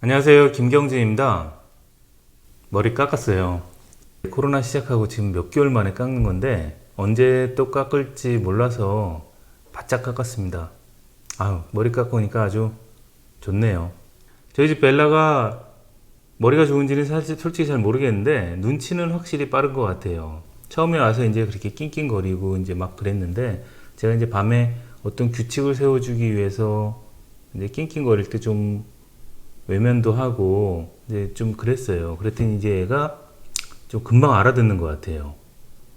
안녕하세요. 김경진입니다. 머리 깎았어요. 코로나 시작하고 지금 몇 개월 만에 깎는 건데 언제 또 깎을지 몰라서 바짝 깎았습니다. 머리 깎고 오니까 아주 좋네요. 저희 집 벨라가 머리가 좋은지는 사실 솔직히 잘 모르겠는데 눈치는 확실히 빠른 것 같아요. 처음에 와서 이제 그렇게 낑낑거리고 이제 막 그랬는데 제가 이제 밤에 어떤 규칙을 세워주기 위해서 이제 낑낑거릴 때 좀 외면도 하고 이제 좀 그랬어요. 그랬더니 이제 얘가 좀 금방 알아듣는 것 같아요.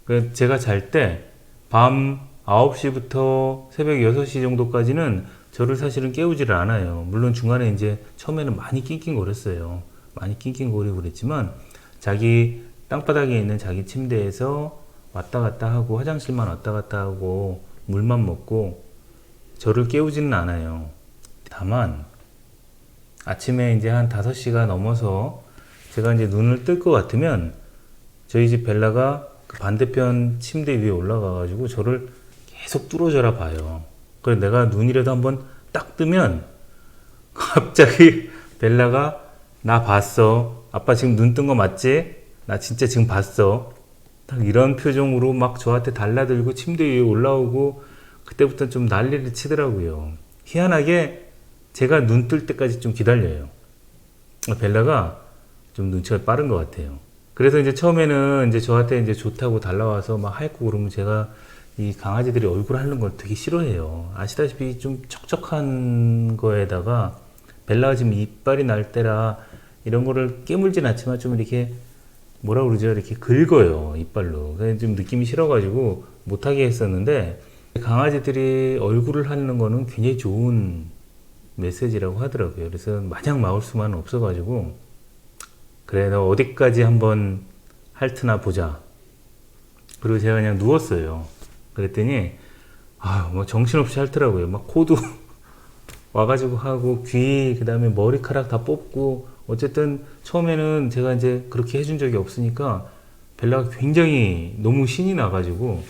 그래서 제가 잘 때 밤 9시부터 새벽 6시 정도까지는 저를 사실은 깨우지를 않아요. 물론 중간에 이제 처음에는 많이 낑낑거렸어요. 많이 낑낑거리고 그랬지만 자기 땅바닥에 있는 자기 침대에서 왔다 갔다 하고 화장실만 왔다 갔다 하고 물만 먹고 저를 깨우지는 않아요. 다만 아침에 이제 한 5시가 넘어서 제가 이제 눈을 뜰 것 같으면 저희 집 벨라가 그 반대편 침대 위에 올라가가지고 저를 계속 뚫어져라 봐요. 그래서 내가 눈이라도 한번 딱 뜨면 갑자기 벨라가 나 봤어. 아빠 지금 눈 뜬 거 맞지? 나 진짜 지금 봤어. 딱 이런 표정으로 막 저한테 달라들고 침대 위에 올라오고 그때부터 좀 난리를 치더라고요. 희한하게 제가 눈 뜰 때까지 좀 기다려요. 벨라가 좀 눈치가 빠른 것 같아요. 그래서 이제 처음에는 이제 저한테 이제 좋다고 달라와서 막 하얗고 그러면 제가 이 강아지들이 얼굴 핥는 걸 되게 싫어해요. 아시다시피 좀 촉촉한 거에다가 벨라가 지금 이빨이 날 때라 이런 거를 깨물진 않지만 좀 이렇게 뭐라 그러죠? 이렇게 긁어요, 이빨로. 그래서 좀 느낌이 싫어가지고 못하게 했었는데 강아지들이 얼굴을 핥는 거는 굉장히 좋은 메시지라고 하더라고요. 그래서 마냥 막을 수만은 없어가지고 그래 너 어디까지 한번 핥으나 보자. 그리고 제가 그냥 누웠어요. 그랬더니 뭐 정신없이 핥더라고요. 막 코도 와가지고 하고 귀 그다음에 머리카락 다 뽑고 어쨌든 처음에는 제가 이제 그렇게 해준 적이 없으니까 벨라가 굉장히 너무 신이 나가지고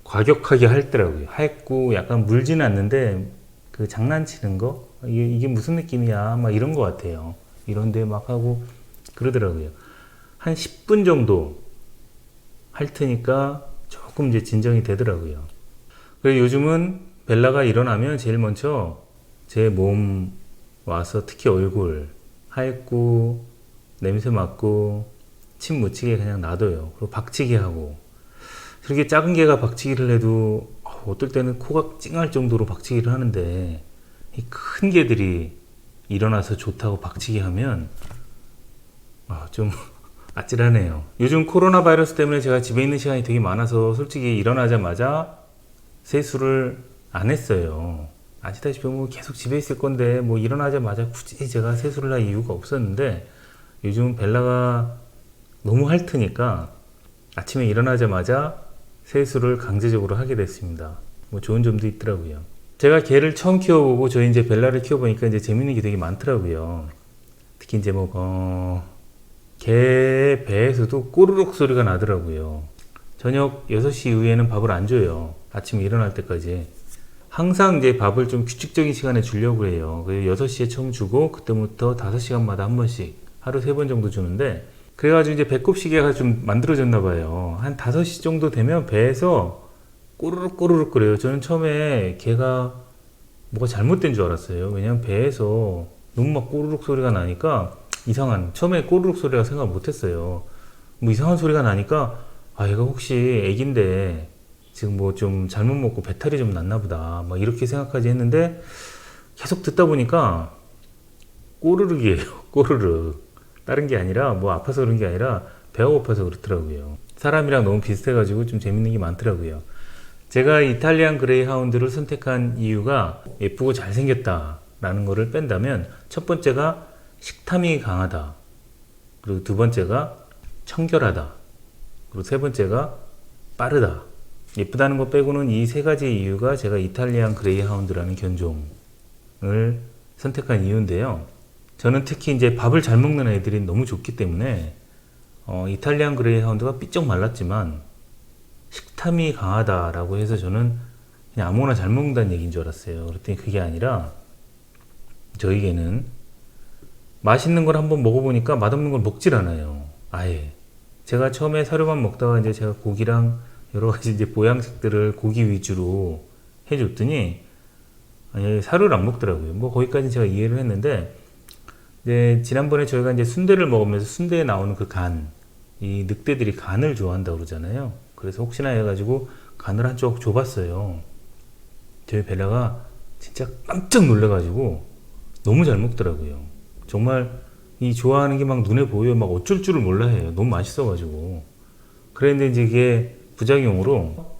과격하게 핥더라고요. 핥고 약간 물지는 않는데 그 장난치는 거? 이게 무슨 느낌이야? 막 이런 것 같아요. 이런데 막 하고 그러더라고요. 한 10분 정도 핥으니까 조금 이제 진정이 되더라고요. 그래서 요즘은 벨라가 일어나면 제일 먼저 제 몸 와서 특히 얼굴 핥고 냄새 맡고 침 묻히게 그냥 놔둬요. 그리고 박치기 하고 그렇게 작은 개가 박치기를 해도 어떨 때는 코가 찡할 정도로 박치기를 하는데 이 큰 개들이 일어나서 좋다고 박치기 하면 좀 아찔하네요. 요즘 코로나 바이러스 때문에 제가 집에 있는 시간이 되게 많아서 솔직히 일어나자마자 세수를 안 했어요. 아시다시피 뭐 계속 집에 있을 건데 뭐 일어나자마자 굳이 제가 세수를 할 이유가 없었는데 요즘 벨라가 너무 핥으니까 아침에 일어나자마자 세수를 강제적으로 하게 됐습니다. 뭐 좋은 점도 있더라고요. 제가 개를 처음 키워보고 저희 이제 벨라를 키워보니까 이제 재밌는 게 되게 많더라고요. 특히 이제 개 배에서도 꼬르륵 소리가 나더라고요. 저녁 6시 이후에는 밥을 안 줘요. 아침에 일어날 때까지. 항상 이제 밥을 좀 규칙적인 시간에 주려고 해요. 그래서 6시에 처음 주고 그때부터 5시간마다 한 번씩 하루 3번 정도 주는데 그래가지고 이제 배꼽 시계가 좀 만들어졌나 봐요. 한 5시 정도 되면 배에서 꼬르륵 꼬르륵 거려요. 저는 처음에 걔가 뭐가 잘못된 줄 알았어요. 왜냐면 배에서 너무 막 꼬르륵 소리가 나니까 처음에 꼬르륵 소리가 생각 못 했어요. 뭐 이상한 소리가 나니까 얘가 혹시 애기인데 지금 뭐 좀 잘못 먹고 배탈이 좀 났나 보다. 막 이렇게 생각까지 했는데 계속 듣다 보니까 꼬르륵이에요. 꼬르륵. 다른 게 아니라 뭐 아파서 그런 게 아니라 배가 고파서 그렇더라고요. 사람이랑 너무 비슷해가지고 좀 재밌는 게 많더라고요. 제가 이탈리안 그레이 하운드를 선택한 이유가 예쁘고 잘생겼다 라는 거를 뺀다면 첫 번째가 식탐이 강하다. 그리고 두 번째가 청결하다. 그리고 세 번째가 빠르다. 예쁘다는 거 빼고는 이 세 가지 이유가 제가 이탈리안 그레이 하운드라는 견종을 선택한 이유인데요. 저는 특히 이제 밥을 잘 먹는 애들이 너무 좋기 때문에 이탈리안 그레이 하운드가 삐쩍 말랐지만 식탐이 강하다라고 해서 저는 그냥 아무거나 잘 먹는다는 얘기인 줄 알았어요. 그랬더니 그게 아니라 저에게는 맛있는 걸 한번 먹어보니까 맛없는 걸 먹질 않아요. 아예. 제가 처음에 사료만 먹다가 이제 제가 고기랑 여러 가지 이제 보양식들을 고기 위주로 해줬더니 아니 사료를 안 먹더라고요. 뭐 거기까지 제가 이해를 했는데 이제 지난번에 저희가 이제 순대를 먹으면서 순대에 나오는 그 간, 이 늑대들이 간을 좋아한다고 그러잖아요. 그래서 혹시나 해가지고 간을 한쪽 줘봤어요. 저희 벨라가 진짜 깜짝 놀래가지고 너무 잘 먹더라고요. 정말 이 좋아하는 게 막 눈에 보여요. 막 어쩔 줄을 몰라 해요. 너무 맛있어가지고. 그랬는데 이제 이게 부작용으로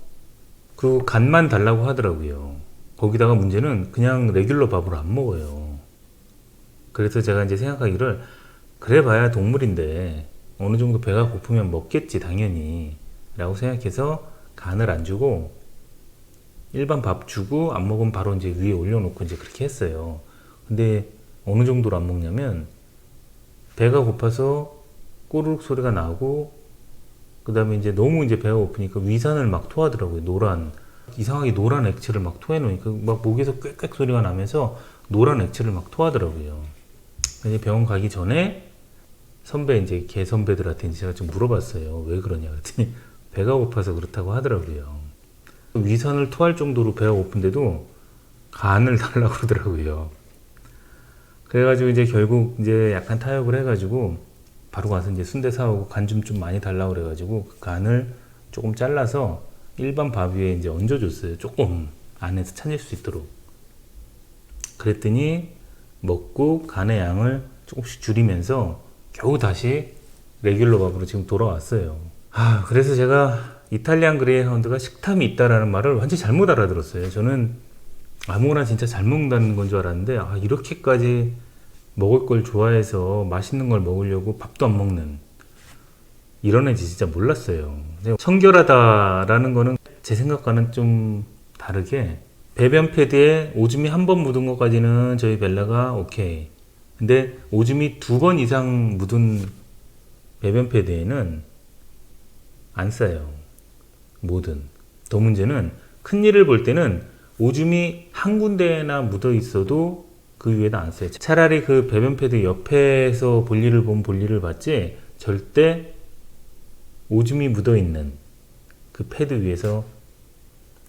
그 간만 달라고 하더라고요. 거기다가 문제는 그냥 레귤러 밥으로 안 먹어요. 그래서 제가 이제 생각하기를 그래 봐야 동물인데 어느 정도 배가 고프면 먹겠지 당연히 라고 생각해서 간을 안 주고 일반 밥 주고 안 먹으면 바로 이제 위에 올려놓고 이제 그렇게 했어요. 근데 어느 정도로 안 먹냐면 배가 고파서 꼬르륵 소리가 나고 그 다음에 이제 너무 이제 배가 고프니까 위산을 막 토하더라고요. 이상하게 노란 액체를 막 토해 놓으니까 막 목에서 꽥꽥 소리가 나면서 노란 액체를 막 토하더라고요. 이제 병원 가기 전에 선배 이제 개 선배들한테 이제 제가 좀 물어봤어요. 왜 그러냐 그랬더니 배가 고파서 그렇다고 하더라고요. 위산을 토할 정도로 배가 고픈데도 간을 달라고 그러더라고요. 그래가지고 이제 결국 이제 약간 타협을 해가지고 바로 가서 이제 순대 사오고 간 좀 많이 달라고 그래가지고 그 간을 조금 잘라서 일반 밥 위에 이제 얹어줬어요. 조금 안에서 찾을 수 있도록. 그랬더니 먹고 간의 양을 조금씩 줄이면서 겨우 다시 레귤러 밥으로 지금 돌아왔어요. 그래서 제가 이탈리안 그레이하운드가 식탐이 있다라는 말을 완전히 잘못 알아들었어요. 저는 아무거나 진짜 잘 먹는다는 건 줄 알았는데 이렇게까지 먹을 걸 좋아해서 맛있는 걸 먹으려고 밥도 안 먹는 이런 애지 진짜 몰랐어요. 청결하다라는 거는 제 생각과는 좀 다르게 배변 패드에 오줌이 한 번 묻은 것까지는 저희 벨라가 오케이. 근데 오줌이 2번 이상 묻은 배변 패드에는 안 싸요. 뭐든. 더 문제는 큰일을 볼 때는 오줌이 한 군데나 묻어 있어도 그 위에다 안 써요. 차라리 그 배변 패드 옆에서 볼일을 보면 볼일을 봤지 절대 오줌이 묻어 있는 그 패드 위에서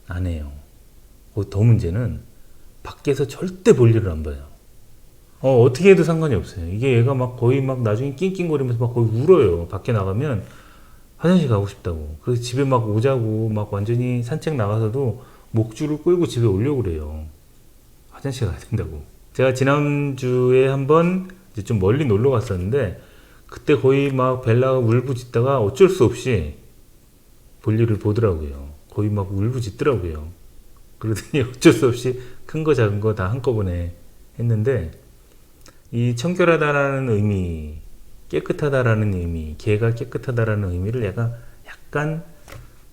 안 해요. 더 문제는 밖에서 절대 볼일을 안 봐요. 어떻게 해도 상관이 없어요. 이게 얘가 막 거의 막 나중에 낑낑거리면서 막 거의 울어요. 밖에 나가면 화장실 가고 싶다고. 그래서 집에 막 오자고 막 완전히 산책 나가서도 목줄을 끌고 집에 오려고 그래요. 화장실 가야 된다고. 제가 지난주에 한번 좀 멀리 놀러 갔었는데 그때 거의 막 벨라가 울부짖다가 어쩔 수 없이 볼일을 보더라고요. 거의 막 울부짖더라고요. 그러더니 어쩔 수 없이 큰 거 작은 거 다 한꺼번에 했는데 이 청결하다라는 의미, 깨끗하다라는 의미, 개가 깨끗하다라는 의미를 약간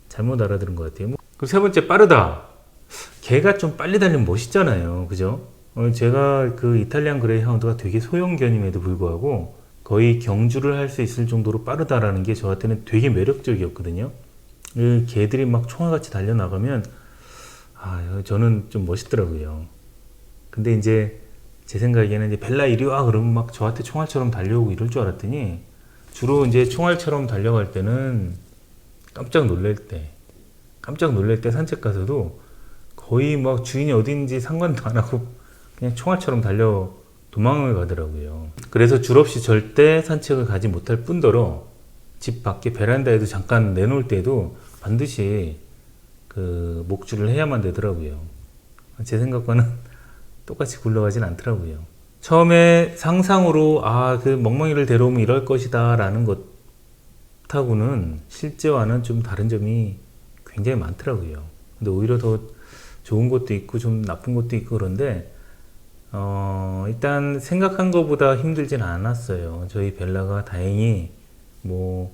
잘못 알아들은 것 같아요. 그리고 세 번째, 빠르다. 개가 좀 빨리 달리면 멋있잖아요. 그죠? 제가 그 이탈리안 그레이하운드가 되게 소형견임에도 불구하고 거의 경주를 할 수 있을 정도로 빠르다라는 게 저한테는 되게 매력적이었거든요. 그 개들이 막 총알같이 달려나가면 저는 좀 멋있더라고요. 근데 이제 제 생각에는 이제 벨라 이리 와 그러면 막 저한테 총알처럼 달려오고 이럴 줄 알았더니 주로 이제 총알처럼 달려갈 때는 깜짝 놀랄 때 산책 가서도 거의 막 주인이 어딘지 상관도 안 하고 그냥 총알처럼 달려 도망을 가더라고요. 그래서 줄 없이 절대 산책을 가지 못할 뿐더러 집 밖에 베란다에도 잠깐 내놓을 때도 반드시 그 목줄을 해야만 되더라고요. 제 생각과는 똑같이 굴러가진 않더라고요. 처음에 상상으로 그 멍멍이를 데려오면 이럴 것이다 라는 것하고는 실제와는 좀 다른 점이 굉장히 많더라고요. 근데 오히려 더 좋은 것도 있고 좀 나쁜 것도 있고 그런데 일단 생각한 것보다 힘들진 않았어요. 저희 벨라가 다행히 뭐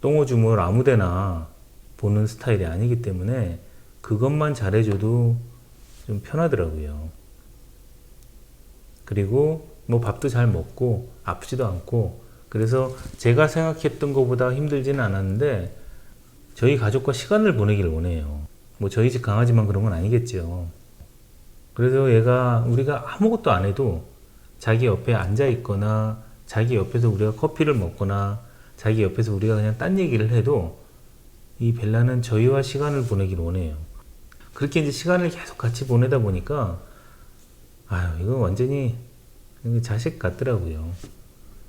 똥오줌을 아무데나 보는 스타일이 아니기 때문에 그것만 잘해줘도 좀 편하더라고요. 그리고 뭐 밥도 잘 먹고 아프지도 않고 그래서 제가 생각했던 것보다 힘들지는 않았는데 저희 가족과 시간을 보내기를 원해요. 뭐 저희 집 강아지만 그런 건 아니겠죠. 그래서 얘가 우리가 아무것도 안 해도 자기 옆에 앉아 있거나 자기 옆에서 우리가 커피를 먹거나 자기 옆에서 우리가 그냥 딴 얘기를 해도 이 벨라는 저희와 시간을 보내길 원해요. 그렇게 이제 시간을 계속 같이 보내다 보니까 아유 이거 완전히 자식 같더라고요.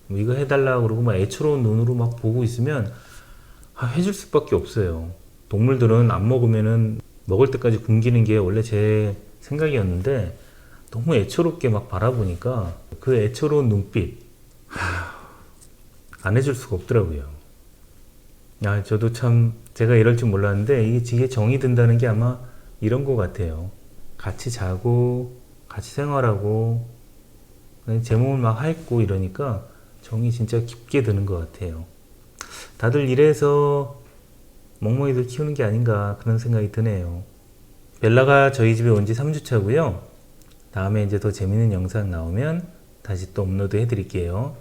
뭐 이거 해달라 그러고 막 애처로운 눈으로 막 보고 있으면 해줄 수밖에 없어요. 동물들은 안 먹으면은 먹을 때까지 굶기는 게 원래 제 생각이었는데 너무 애처롭게 막 바라보니까 그 애처로운 눈빛 안 해줄 수가 없더라고요. 저도 참 제가 이럴 줄 몰랐는데 이게 정이 든다는 게 아마 이런 것 같아요. 같이 자고 같이 생활하고 제 몸을 막 핥고 이러니까 정이 진짜 깊게 드는 것 같아요. 다들 이래서 멍멍이들 키우는 게 아닌가 그런 생각이 드네요. 벨라가 저희 집에 온 지 3주 차고요. 다음에 이제 더 재밌는 영상 나오면 다시 또 업로드 해드릴게요.